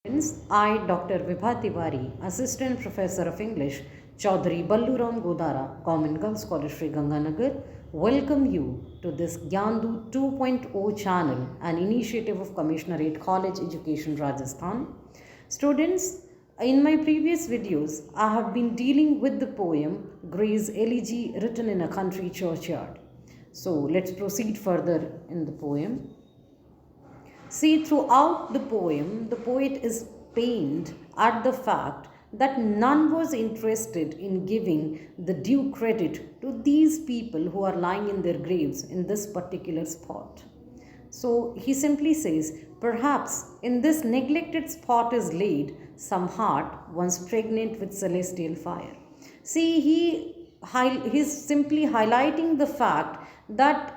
Friends, I, Dr. Vibha Tiwari, Assistant Professor of English, Chaudhary Balluram Godara, Common Girls College, Sri Ganganagar, welcome you to this Gyandu 2.0 channel, an initiative of Commissionerate College Education, Rajasthan. Students, in my previous videos, I have been dealing with the poem Gray's Elegy written in a country churchyard. So let's proceed further in the poem. See, throughout the poem, the poet is pained at the fact that none was interested in giving the due credit to these people who are lying in their graves in this particular spot. So he simply says, perhaps in this neglected spot is laid some heart once pregnant with celestial fire. See, he's simply highlighting the fact that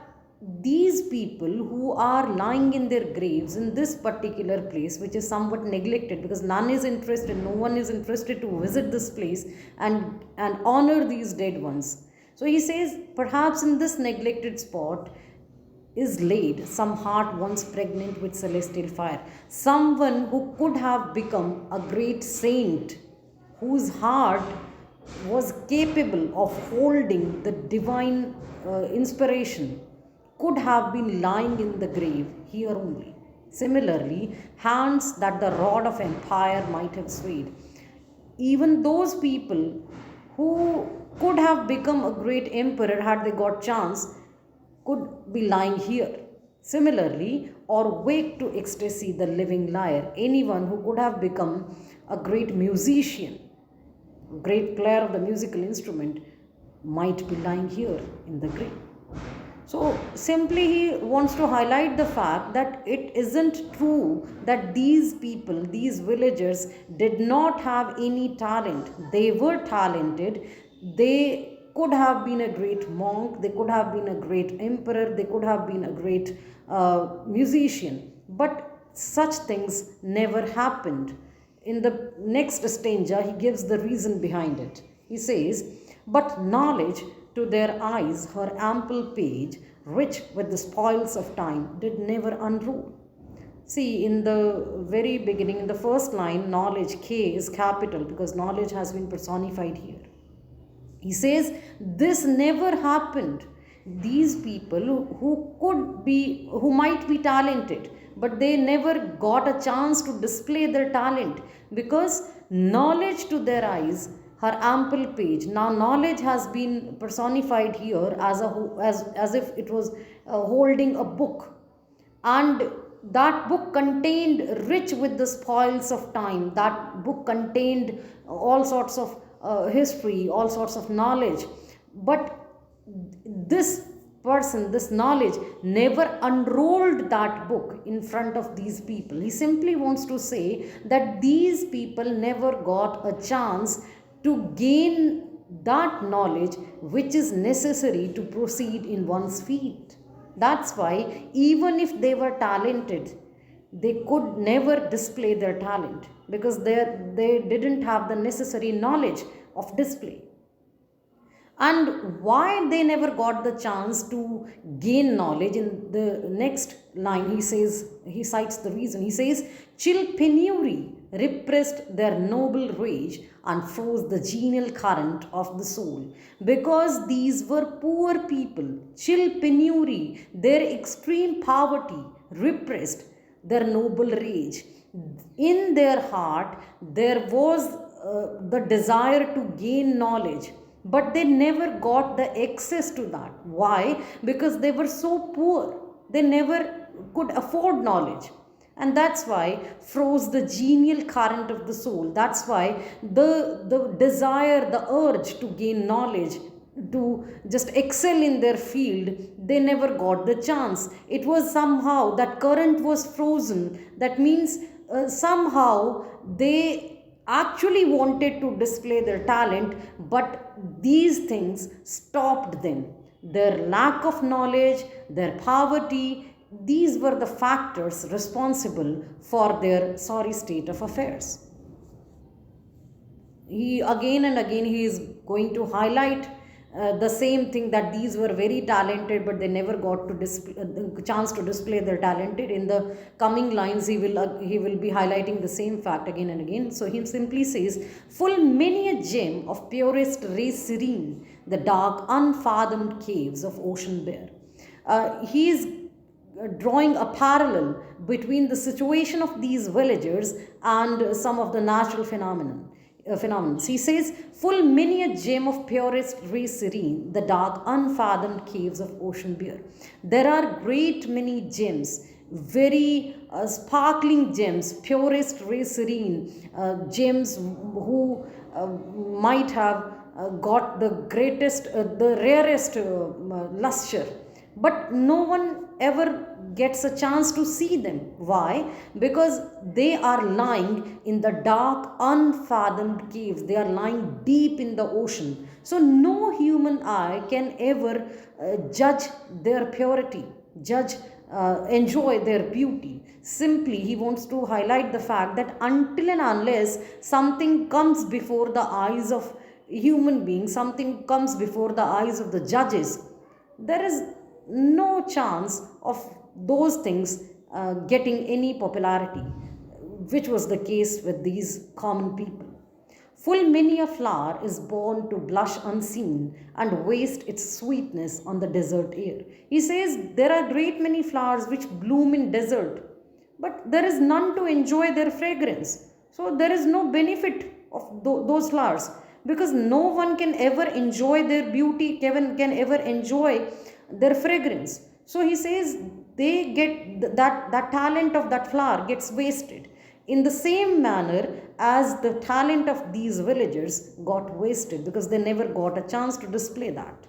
these people who are lying in their graves in this particular place, which is somewhat neglected because no one is interested to visit this place and honor these dead ones. So he says, perhaps in this neglected spot is laid some heart once pregnant with celestial fire. Someone who could have become a great saint, whose heart was capable of holding the divine inspiration, could have been lying in the grave here only. Similarly, hands that the rod of empire might have swayed. Even those people who could have become a great emperor had they got chance could be lying here. Similarly, or wake to ecstasy the living lyre, anyone who could have become a great musician, great player of the musical instrument, might be lying here in the grave. So simply he wants to highlight the fact that it isn't true that these people, these villagers, did not have any talent. They were talented. They could have been a great monk. They could have been a great emperor. They could have been a great musician. But such things never happened. In the next stanza, he gives the reason behind it. He says, but knowledge to their eyes, her ample page, rich with the spoils of time, did never unroll. See, in the very beginning, in the first line, knowledge, K is capital because knowledge has been personified here. He says, this never happened. These people who might be talented, but they never got a chance to display their talent because knowledge to their eyes, her ample page. Now knowledge has been personified here as if it was holding a book, and that book contained rich with the spoils of time. That book contained all sorts of history, all sorts of knowledge, but this person, this knowledge, never unrolled that book in front of these people. He simply wants to say that these people never got a chance to gain that knowledge which is necessary to proceed in one's feet. That's why even if they were talented, they could never display their talent because they didn't have the necessary knowledge of display. And why they never got the chance to gain knowledge, in the next line he cites the reason. He says, chill penury repressed their noble rage and froze the genial current of the soul. Because these were poor people, chill penury, their extreme poverty repressed their noble rage. In their heart there was the desire to gain knowledge, but they never got the access to that. Why? Because they were so poor. They never could afford knowledge. And that's why froze the genial current of the soul. That's why the desire, the urge to gain knowledge, to just excel in their field, they never got the chance. It was somehow, that current was frozen. That means somehow they actually wanted to display their talent, but these things stopped them. Their lack of knowledge, their poverty, these were the factors responsible for their sorry state of affairs. He again and again he is going to highlight the same thing, that these were very talented but they never got to the chance to display their talented. In the coming lines he will be highlighting the same fact again and again. So he simply says, full many a gem of purest ray serene the dark unfathomed caves of ocean bear. He is drawing a parallel between the situation of these villagers and some of the natural phenomena. He says, full many a gem of purest ray serene, the dark unfathomed caves of ocean bear. There are great many gems, very sparkling gems, purest ray serene, gems who might have got the greatest, the rarest luster, but no one ever gets a chance to see them. Why? Because they are lying in the dark, unfathomed caves. They are lying deep in the ocean. So no human eye can ever judge their purity, enjoy their beauty. Simply, he wants to highlight the fact that until and unless something comes before the eyes of human beings, something comes before the eyes of the judges, there is no chance of those things getting any popularity, which was the case with these common people. Full many a flower is born to blush unseen and waste its sweetness on the desert air. He says there are great many flowers which bloom in desert, but there is none to enjoy their fragrance. So there is no benefit of those flowers, because no one can ever enjoy their beauty, can ever enjoy their fragrance. So he says they get that talent of that flower gets wasted in the same manner as the talent of these villagers got wasted, because they never got a chance to display that.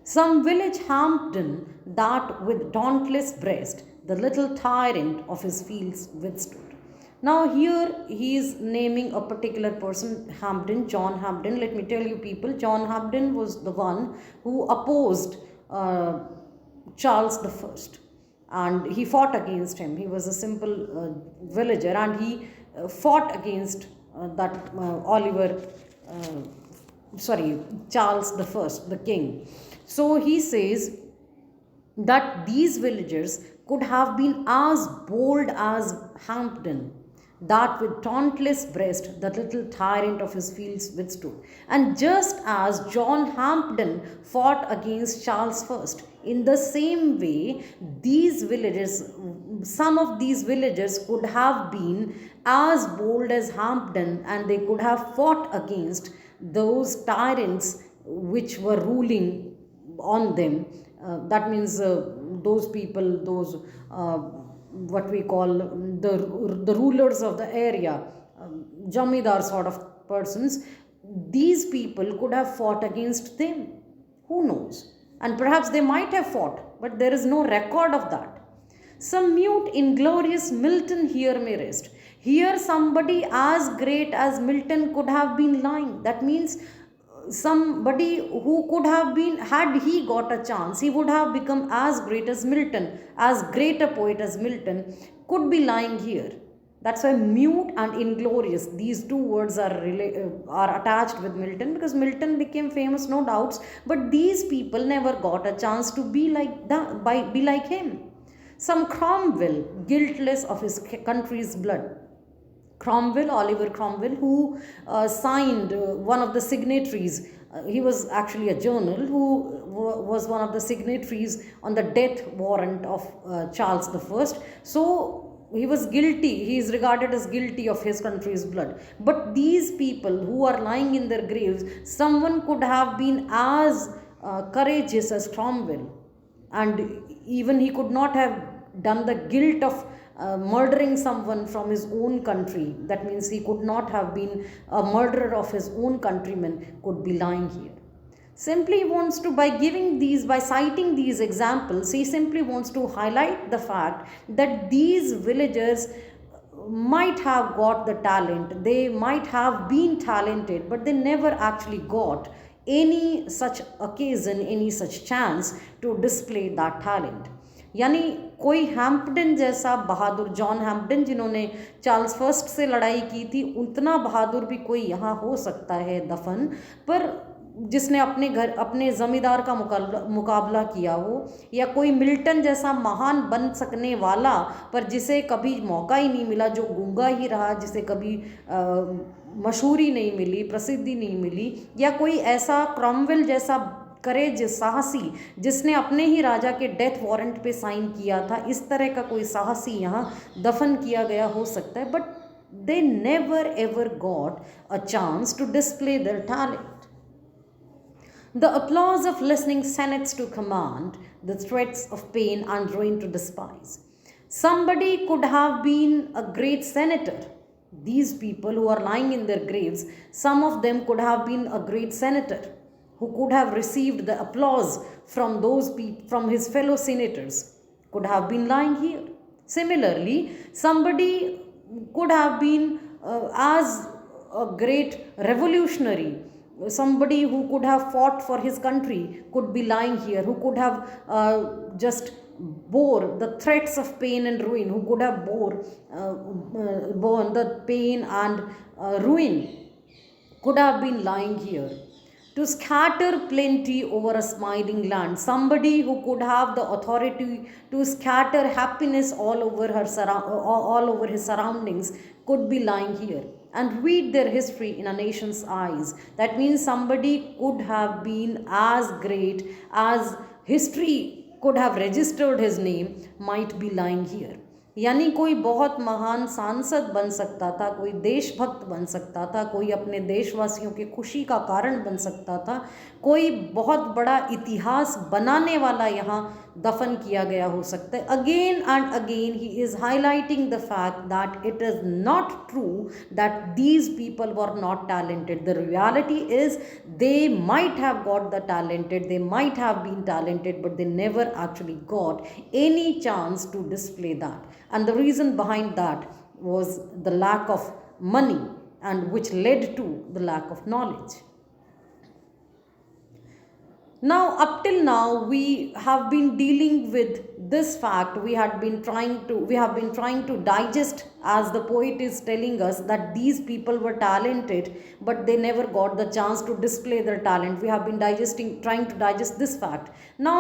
Some village-Hampden that with dauntless breast the little tyrant of his fields withstood. Now here he is naming a particular person, Hampden, John Hampden. Let me tell you people, John Hampden was the one who opposed Charles I, and he fought against him. He was a simple villager, and he fought against Charles I, the king. So he says that these villagers could have been as bold as Hampden, that with dauntless breast the little tyrant of his fields withstood. And just as John Hampden fought against Charles I, in the same way, these villagers, some of these villagers could have been as bold as Hampden, and they could have fought against those tyrants which were ruling on them. That means those people, those what we call the rulers of the area, jamidar sort of persons. These people could have fought against them. Who knows? And perhaps they might have fought, but there is no record of that. Some mute, inglorious Milton here may rest. Here somebody as great as Milton could have been lying. That means somebody who could have been, had he got a chance, he would have become as great as Milton, as great a poet as Milton, could be lying here. That's why mute and inglorious, these two words are attached with Milton, because Milton became famous, no doubts, but these people never got a chance to be like that, be like him. Some Cromwell, guiltless of his country's blood. Cromwell, Oliver Cromwell, who signed one of the signatories. He was actually a journal who was one of the signatories on the death warrant of Charles I. So he was guilty. He is regarded as guilty of his country's blood. But these people who are lying in their graves, someone could have been as courageous as Cromwell, and even he could not have done the guilt of murdering someone from his own country. That means he could not have been a murderer of his own countrymen, could be lying here. Simply wants to, by citing these examples, he simply wants to highlight the fact that these villagers might have got the talent, they might have been talented, but they never actually got any such occasion, any such chance to display that talent. यानी कोई हैम्पडन जैसा बहादुर, John हैम्पडन जिन्होंने Charles first से लड़ाई की थी, उतना बहादुर भी कोई यहाँ हो सकता है दफन, पर जिसने अपने घर अपने ज़मींदार का मुकाबला किया हो, या कोई मिल्टन जैसा महान बन सकने वाला पर जिसे कभी मौका ही नहीं मिला, जो गूंगा ही रहा, जिसे कभी मशहूरी नहीं मिली, प्रसिद्धि नहीं मिली, या कोई ऐसा क्रॉमवेल जैसा करेज, साहसी, जिसने अपने ही राजा के डेथ वारंट पे साइन किया था, इस तरह का कोई साहसी यहाँ दफन किया गया हो सकता है. But they never ever got a chance to display their talent. The applause of listening senates to command, the threats of pain and ruin to despise. Somebody could have been a great senator. These people who are lying in their graves, some of them could have been a great senator who could have received the applause from those people, from his fellow senators, could have been lying here. Similarly, somebody could have been as a great revolutionary, somebody who could have fought for his country could be lying here, who could have just bore the threats of pain and ruin, who could have borne the pain and ruin, could have been lying here. To scatter plenty over a smiling land, somebody who could have the authority to scatter happiness all over his surroundings could be lying here and read their history in a nation's eyes. That means somebody could have been as great as history could have registered his name, might be lying here. यानी कोई बहुत महान सांसद बन सकता था, कोई देशभक्त बन सकता था, कोई अपने देशवासियों की खुशी का कारण बन सकता था, कोई बहुत बड़ा इतिहास बनाने वाला यहाँ दफन किया गया हो सकता है. Again and again he is highlighting the fact that it is not true that these people were not talented. The reality is they might have got the talented, they might have been talented, but they never actually got any chance to display that. And the reason behind that was the lack of money, and which led to the lack of knowledge. Now, up till now, we have been dealing with this fact. We have been trying to digest, as the poet is telling us, that these people were talented, but they never got the chance to display their talent. We have been trying to digest this fact. Now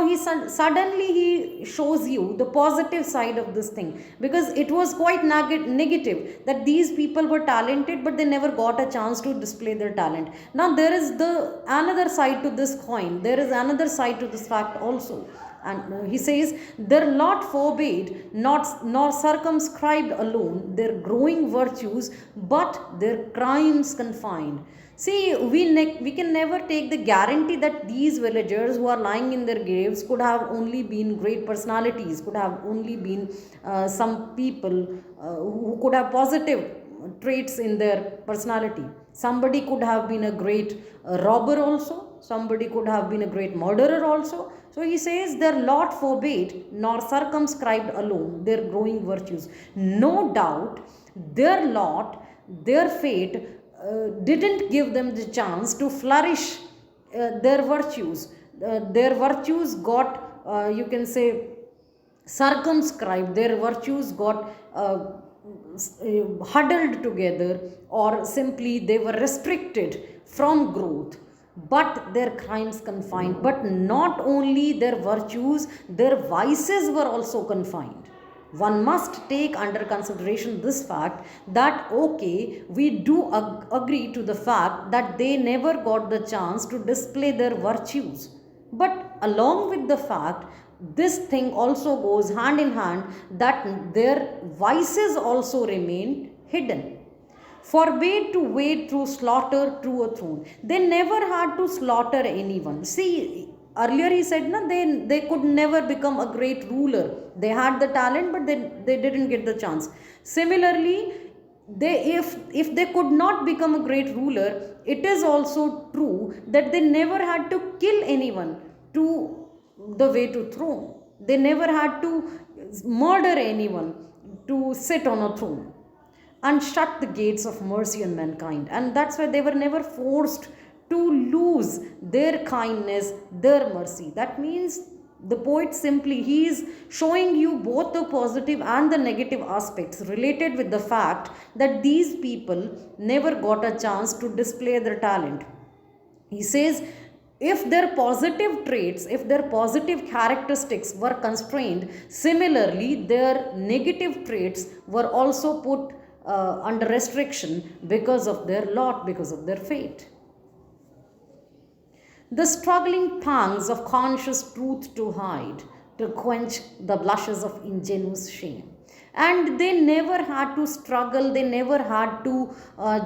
suddenly he shows you the positive side of this thing, because it was quite negative that these people were talented, but they never got a chance to display their talent. Now there is another side to this coin. There is another side to this fact also. And he says, their lot forbade, nor circumscribed alone their growing virtues, but their crimes confined. See, we can never take the guarantee that these villagers who are lying in their graves could have only been great personalities, could have only been some people who could have positive traits in their personality. Somebody could have been a great robber also, somebody could have been a great murderer also. So he says, their lot forbade, nor circumscribed alone their growing virtues. No doubt their lot, their fate didn't give them the chance to flourish their virtues. Their virtues got, you can say, circumscribed, their virtues got huddled together, or simply they were restricted from growth, but their crimes confined. But not only their virtues, their vices were also confined. One must take under consideration this fact that, okay, we do agree to the fact that they never got the chance to display their virtues, but along with the fact, this thing also goes hand in hand that their vices also remained hidden. Forbade to wade through slaughter to a throne. They never had to slaughter anyone. See, earlier he said, no, they could never become a great ruler. They had the talent, but they didn't get the chance. Similarly, if they could not become a great ruler, it is also true that they never had to kill anyone to the way to throne. They never had to murder anyone to sit on a throne and shut the gates of mercy on mankind. And that's why they were never forced to lose their kindness, their mercy. That means The poet simply, he is showing you both the positive and the negative aspects related with the fact that these people never got a chance to display their talent. He says, if their positive traits, if their positive characteristics were constrained, similarly, their negative traits were also put under restriction because of their lot, because of their fate. The struggling pangs of conscious truth to hide, to quench the blushes of ingenuous shame. And they never had to struggle, they never had to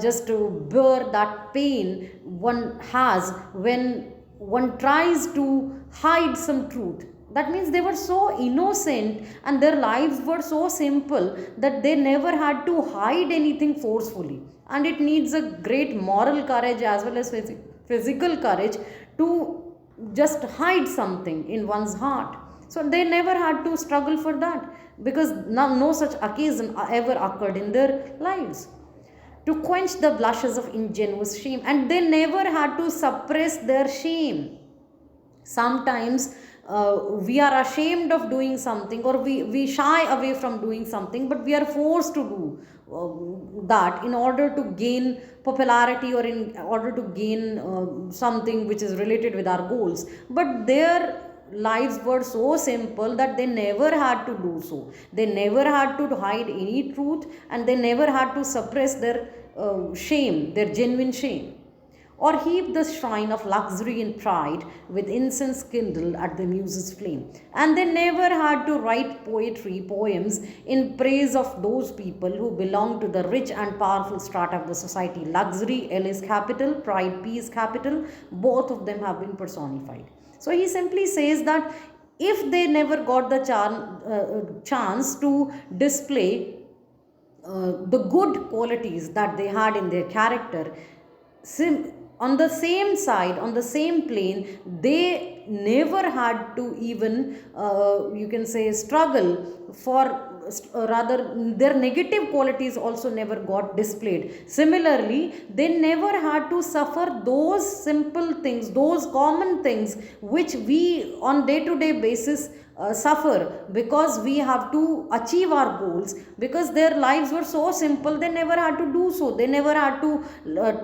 just to bear that pain one has when one tries to hide some truth. That means they were so innocent and their lives were so simple that they never had to hide anything forcefully. And it needs a great moral courage as well as physical courage to just hide something in one's heart. So they never had to struggle for that because no such occasion ever occurred in their lives. To quench the blushes of ingenuous shame, and they never had to suppress their shame. Sometimes we are ashamed of doing something, or we shy away from doing something, but we are forced to do that in order to gain popularity, or in order to gain something which is related with our goals. But their lives were so simple that they never had to do so. They never had to hide any truth, and they never had to suppress their shame, their genuine shame, or heap the shrine of luxury and pride with incense kindled at the Muse's flame. And they never had to write poetry, poems in praise of those people who belong to the rich and powerful strata of the society. Luxury, L is capital, pride, P is capital, both of them have been personified. So he simply says that if they never got the chance to display the good qualities that they had in their character, on the same side, on the same plane, they never had to even, you can say, struggle for, rather their negative qualities also never got displayed. Similarly, they never had to suffer those simple things, those common things which we on day-to-day basis suffer because we have to achieve our goals, because their lives were so simple. They never had to do so. They never had to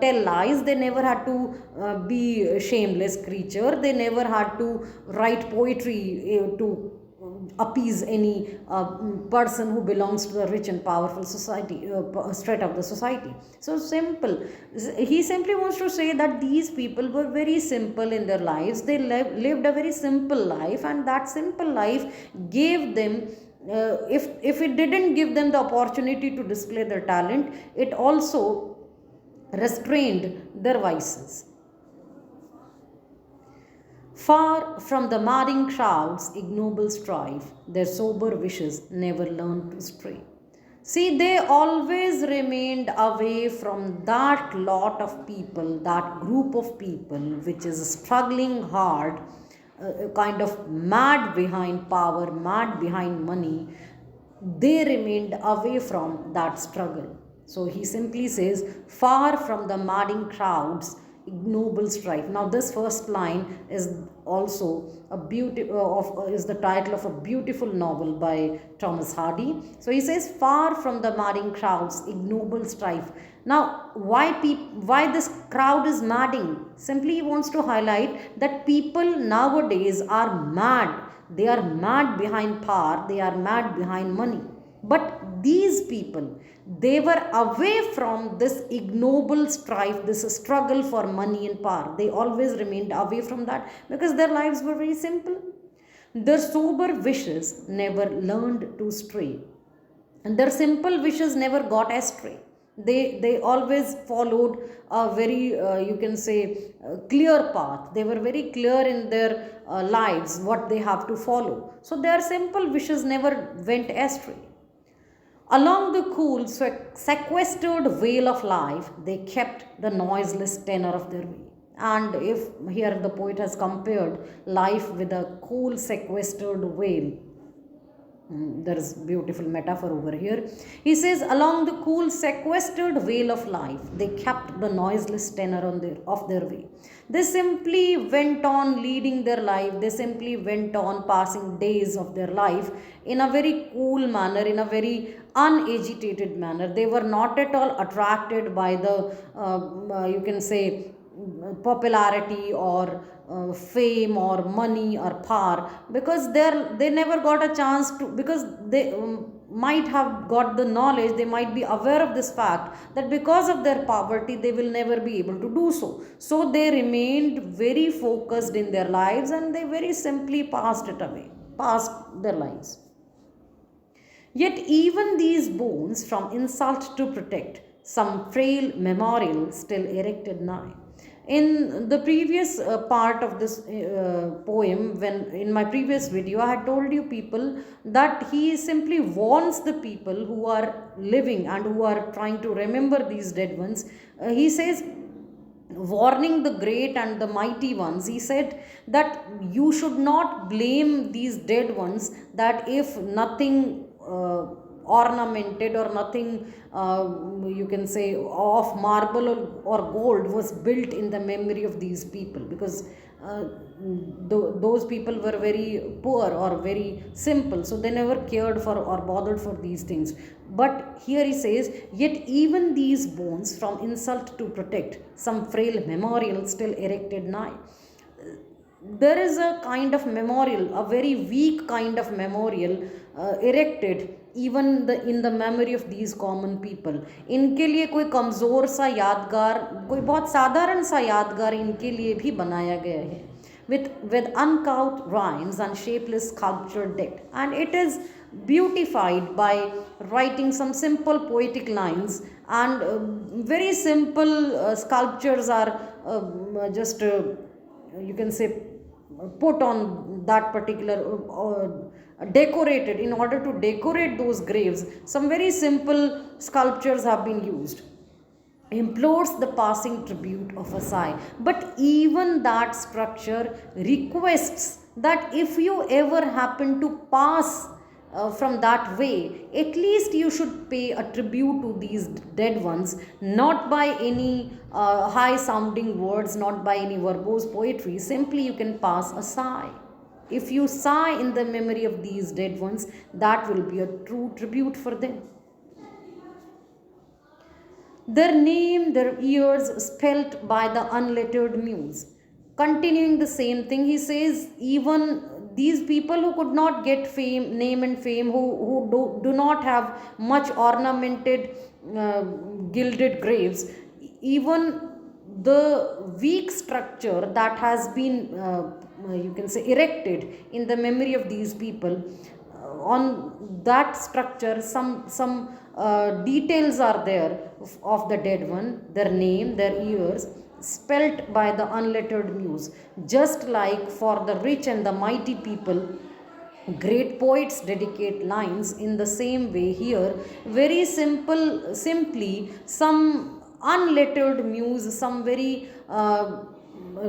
tell lies. They never had to be a shameless creature. They never had to write poetry to appease any person who belongs to the rich and powerful society, strata of the society. So simple. He simply wants to say that these people were very simple in their lives. They lived a very simple life, and that simple life gave them, if it didn't give them the opportunity to display their talent, it also restrained their vices. Far from the madding crowd's ignoble strife, their sober wishes never learned to stray. See, they always remained away from that lot of people, that group of people which is struggling hard, kind of mad behind power, mad behind money. They remained away from that struggle. So he simply says, far from the madding crowds, ignoble strife. Now this first line is also is the title of a beautiful novel by Thomas Hardy. So he says, far from the madding crowds, ignoble strife. Now why this crowd is madding? Simply he wants to highlight that people nowadays are mad. They are mad behind power, they are mad behind money. But these people, they were away from this ignoble strife, this struggle for money and power. They always remained away from that because their lives were very simple. Their sober wishes never learned to stray, and their simple wishes never got astray. They always followed a very, you can say, clear path. They were very clear in their lives what they have to follow. So their simple wishes never went astray. Along the cool, sequestered vale of life, they kept the noiseless tenor of their way. And if here the poet has compared life with a cool, sequestered vale, There is beautiful metaphor over here. He says, along the cool sequestered vale of life, they kept the noiseless tenor of their way. They simply went on leading their life. They simply went on passing days of their life in a very cool manner, in a very unagitated manner. They were not at all attracted by the you can say popularity or fame or money or power, because they never got a chance to, because they might have got the knowledge, they might be aware of this fact that because of their poverty they will never be able to do so. So they remained very focused in their lives, and they very simply passed their lives. Yet even these bones from insult to protect, some frail memorial still erected nigh. In the previous part of this poem, when in my previous video I had told you people that he simply warns the people who are living and who are trying to remember these dead ones. He says, warning the great and the mighty ones, he said that you should not blame these dead ones, that if nothing ornamented or nothing you can say of marble or gold was built in the memory of these people, because those people were very poor or very simple, so they never cared for or bothered for these things. But here he says, yet even these bones from insult to protect, some frail memorial still erected nigh. There is a kind of memorial, a very weak kind of memorial erected even in the memory of these common people. इनके लिए कोई कमज़ोर सा यादगार, कोई बहुत साधारण सा यादगार इनके लिए भी बनाया गया है, with uncouth rhymes and shapeless sculpture decked, and it is beautified by writing some simple poetic lines, and very simple sculptures are just you can say put on that particular decorated. In order to decorate those graves, some very simple sculptures have been used, implores the passing tribute of a sigh. But even that structure requests that if you ever happen to pass from that way, at least you should pay a tribute to these dead ones, not by any high sounding words, not by any verbose poetry. Simply you can pass a sigh. If you sigh in the memory of these dead ones, that will be a true tribute for them. Their name, their years spelt by the unlettered Muse. Continuing the same thing, he says, even these people who could not get fame, name and fame, who do not have much ornamented gilded graves, even the weak structure that has been you can say erected in the memory of these people, on that structure some details are there of the dead one, their name, their years, spelt by the unlettered Muse. Just like for the rich and the mighty people, great poets dedicate lines, in the same way here very simply some unlettered Muse, some very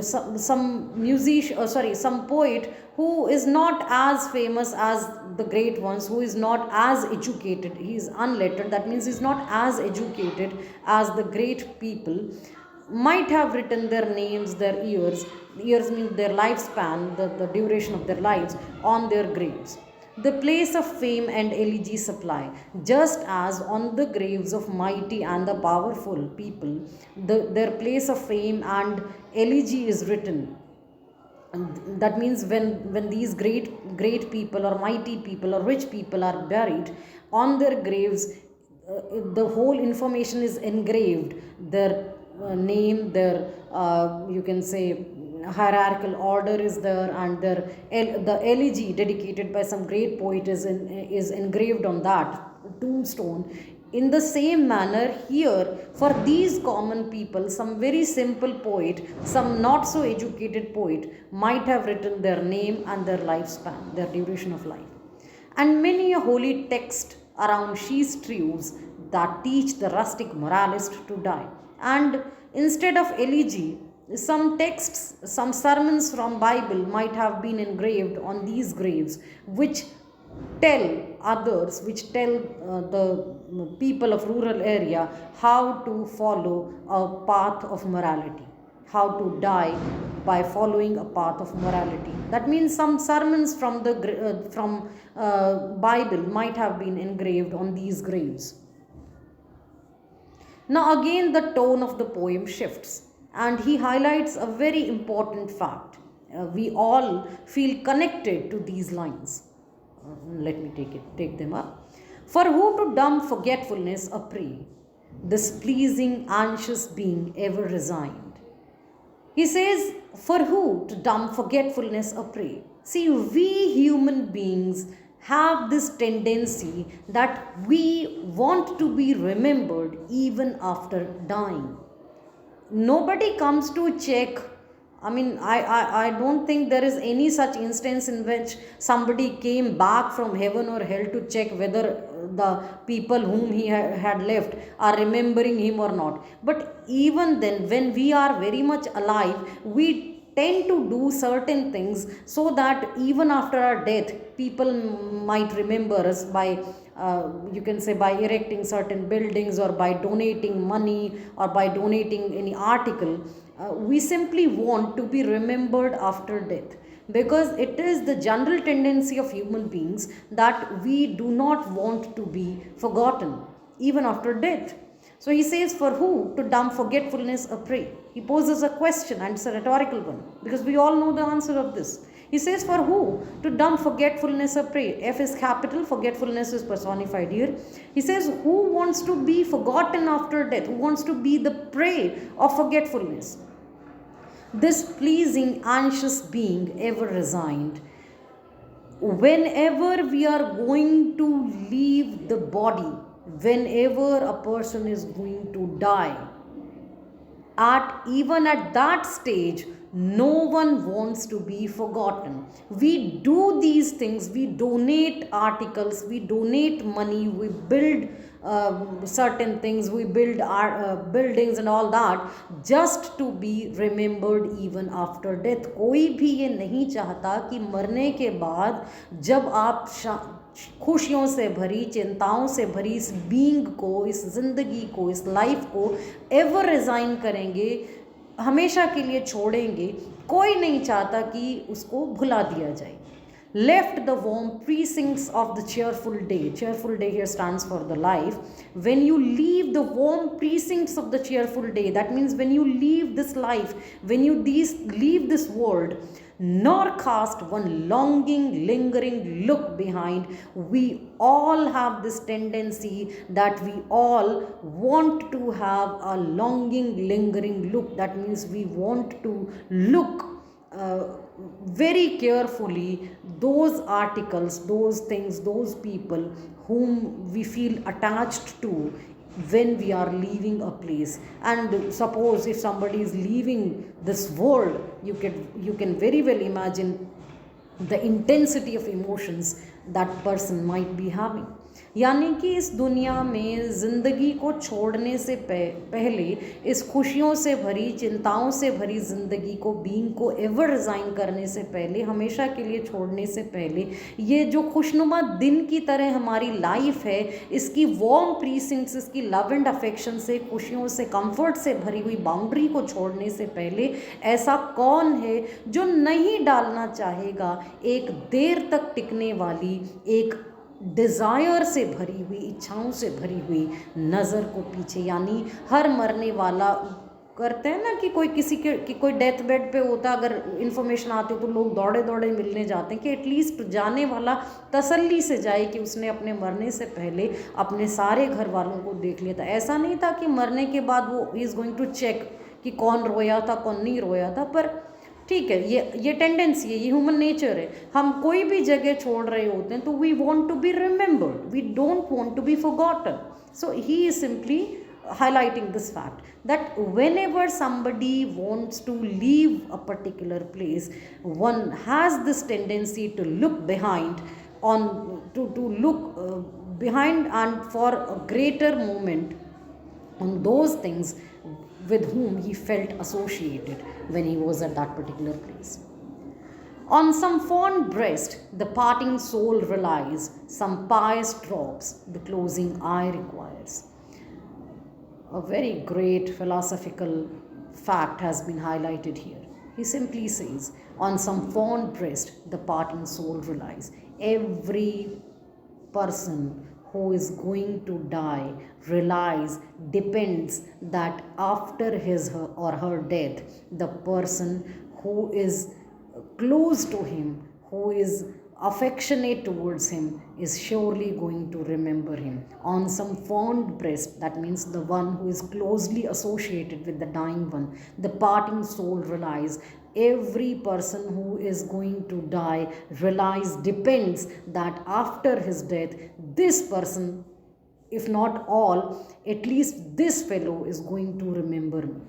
some musician, some poet who is not as famous as the great ones, who is not as educated, he is unlettered, that means he is not as educated as the great people, might have written their names, their years means their lifespan, the duration of their lives, on their graves. The place of fame and elegy supply, just as on the graves of mighty and the powerful people, their place of fame and elegy is written. And that means when these great people or mighty people or rich people are buried, on their graves the whole information is engraved, their name, their you can say hierarchical order is there, and the elegy dedicated by some great poet is engraved on that tombstone. In the same manner here, for these common people, some very simple poet, some not so educated poet might have written their name and their lifespan, their duration of life. And many a holy text around she's truths that teach the rustic moralist to die. And instead of elegy, some texts, some sermons from Bible might have been engraved on these graves, which tell others, which tell the people of rural area how to follow a path of morality, how to die by following a path of morality. That means some sermons from the Bible might have been engraved on these graves. Now again the tone of the poem shifts and he highlights a very important fact. We all feel connected to these lines. Let me take them up. For who to dumb forgetfulness a prey, this pleasing anxious being ever resigned. He says, for who to dumb forgetfulness a prey. See, we human beings have this tendency that we want to be remembered even after dying. Nobody comes to check. I don't think there is any such instance in which somebody came back from heaven or hell to check whether the people whom he had left are remembering him or not. But even then, when we are very much alive, we tend to do certain things so that even after our death, people might remember us by you can say by erecting certain buildings or by donating money or by donating any article. We simply want to be remembered after death, because it is the general tendency of human beings that we do not want to be forgotten even after death. So he says, for who to dumb forgetfulness a prey. He poses a question, and it's a rhetorical one because we all know the answer of this. He says, for who to dumb forgetfulness a prey. F is capital, forgetfulness is personified here. He says, who wants to be forgotten after death? Who wants to be the prey of forgetfulness? This pleasing, anxious being ever resigned. Whenever we are going to leave the body, whenever a person is going to die, even at that stage, no one wants to be forgotten. We do these things, we donate articles, we donate money, we build certain things, we build our buildings and all that, just to be remembered even after death. कोई भी ये नहीं चाहता कि मरने के बाद जब आप खुशियों से भरी, चिंताओं से भरी इस बीइंग को, इस जिंदगी को, इस लाइफ को एवर रिजाइन करेंगे, हमेशा के लिए छोड़ेंगे, कोई नहीं चाहता कि उसको भुला दिया जाए. Left the warm precincts of the cheerful day. Cheerful day here stands for the life. When you leave the warm precincts of the cheerful day, that means when you leave this life, when you leave this world, nor cast one longing, lingering look behind. We all have this tendency that we all want to have a longing, lingering look. That means we want to look very carefully those articles, those things, those people whom we feel attached to when we are leaving a place. And suppose if somebody is leaving this world, you can very well imagine the intensity of emotions that person might be having. यानी कि इस दुनिया में ज़िंदगी को छोड़ने से पहले, इस खुशियों से भरी, चिंताओं से भरी ज़िंदगी को, बीइंग को एवर रिज़ाइन करने से पहले, हमेशा के लिए छोड़ने से पहले, ये जो खुशनुमा दिन की तरह हमारी लाइफ है, इसकी वार्म प्रीसिंक्ट्स, इसकी लव एंड अफेक्शन से, खुशियों से, कंफर्ट से भरी हुई बाउंड्री को छोड़ने से पहले ऐसा कौन है जो नहीं डालना चाहेगा एक देर तक टिकने वाली, एक डिज़ायर से भरी हुई, इच्छाओं से भरी हुई नज़र को पीछे. यानी हर मरने वाला करते हैं ना कि कोई किसी की कोई डेथ बेड पे होता, अगर इन्फॉर्मेशन आती हो तो लोग दौड़े दौड़े मिलने जाते हैं कि एटलीस्ट जाने वाला तसल्ली से जाए कि उसने अपने मरने से पहले अपने सारे घर वालों को देख लिया था. ऐसा नहीं था कि मरने के बाद वो he is going to check कि कौन रोया था, कौन नहीं रोया था. पर ठीक है, ये टेंडेंसी है, ये ह्यूमन नेचर है. हम कोई भी जगह छोड़ रहे होते हैं तो we want to be remembered, we don't want to be forgotten. So he is simply highlighting this fact that whenever somebody wants to leave a particular place, one has this tendency to look behind, to look behind and for a greater moment on those things with whom he felt associated when he was at that particular place. On some fond breast the parting soul relies, some pious drops the closing eye requires. A very great philosophical fact has been highlighted here. He simply says, on some fond breast the parting soul relies. Every person who is going to die relies, depends that after his or her death, the person who is close to him, who is affectionate towards him, is surely going to remember him. On some fond breast, that means the one who is closely associated with the dying one, the parting soul relies. Every person who is going to die relies, depends that after his death, this person, if not all, at least this fellow is going to remember me.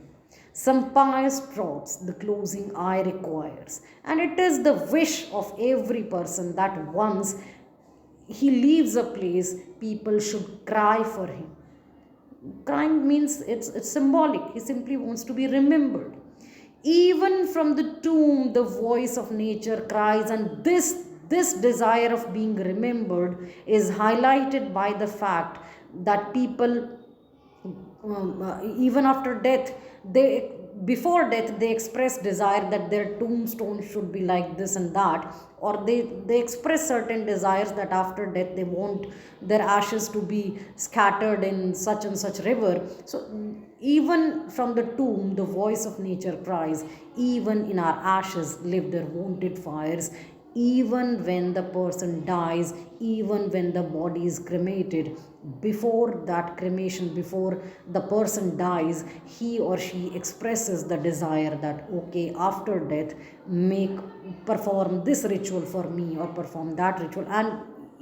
Some pious drops the closing eye requires. And it is the wish of every person that once he leaves a place, people should cry for him. Crying means it's symbolic. He simply wants to be remembered. Even from the tomb, the voice of nature cries, and this desire of being remembered is highlighted by the fact that people, even after death, before death they express desire that their tombstone should be like this and that, or they express certain desires that after death they want their ashes to be scattered in such and such river. So even from the tomb the voice of nature cries, even in our ashes live their wonted fires. Even when the person dies, even when the body is cremated, before that cremation, before the person dies, he or she expresses the desire that, okay, after death, perform this ritual for me or perform that ritual. And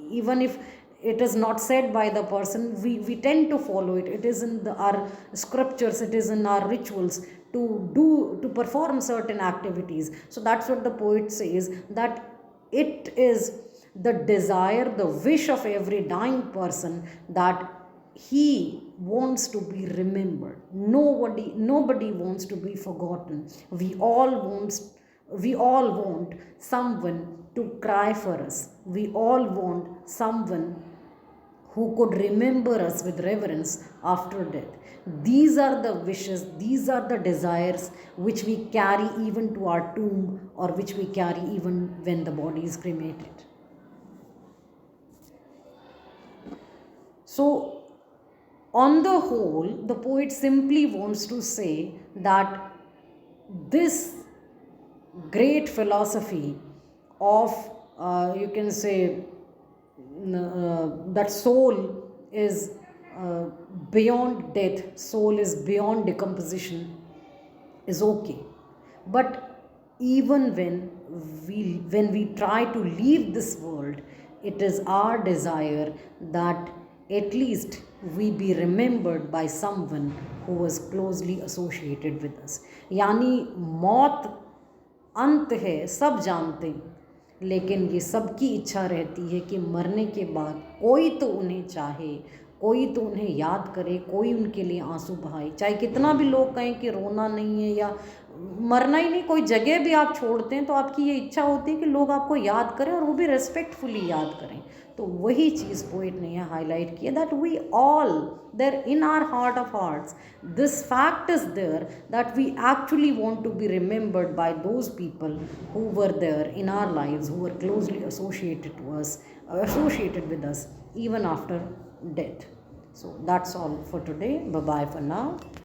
even if it is not said by the person, we tend to follow it. It is in our scriptures, it is in our rituals to perform certain activities. So that's what the poet says, that it is the desire, the wish of every dying person that he wants to be remembered. Nobody wants to be forgotten. We all want someone to cry for us. We all want someone who could remember us with reverence after death. These are the wishes, these are the desires which we carry even to our tomb, or which we carry even when the body is cremated. So, on the whole, the poet simply wants to say that this great philosophy of, you can say, that soul is beyond death, soul is beyond decomposition, is okay. But even when we try to leave this world, it is our desire that at least we be remembered by someone who was closely associated with us. यानी मौत अंत है, सब जानते हैं, लेकिन ये सबकी इच्छा रहती है कि मरने के बाद कोई तो उन्हें चाहे, कोई तो उन्हें याद करे, कोई उनके लिए आंसू बहाए. चाहे कितना भी लोग कहें कि रोना नहीं है या मरना ही नहीं, कोई जगह भी आप छोड़ते हैं तो आपकी ये इच्छा होती है कि लोग आपको याद करें, और वो भी रेस्पेक्टफुली याद करें. तो वही चीज़ पोइट ने यहाँ हाईलाइट किया, that we all there in our heart of hearts this fact is there that we actually want to be remembered by those people who were there in our lives, who were closely associated with us even after death. So that's all for today. Bye bye for now.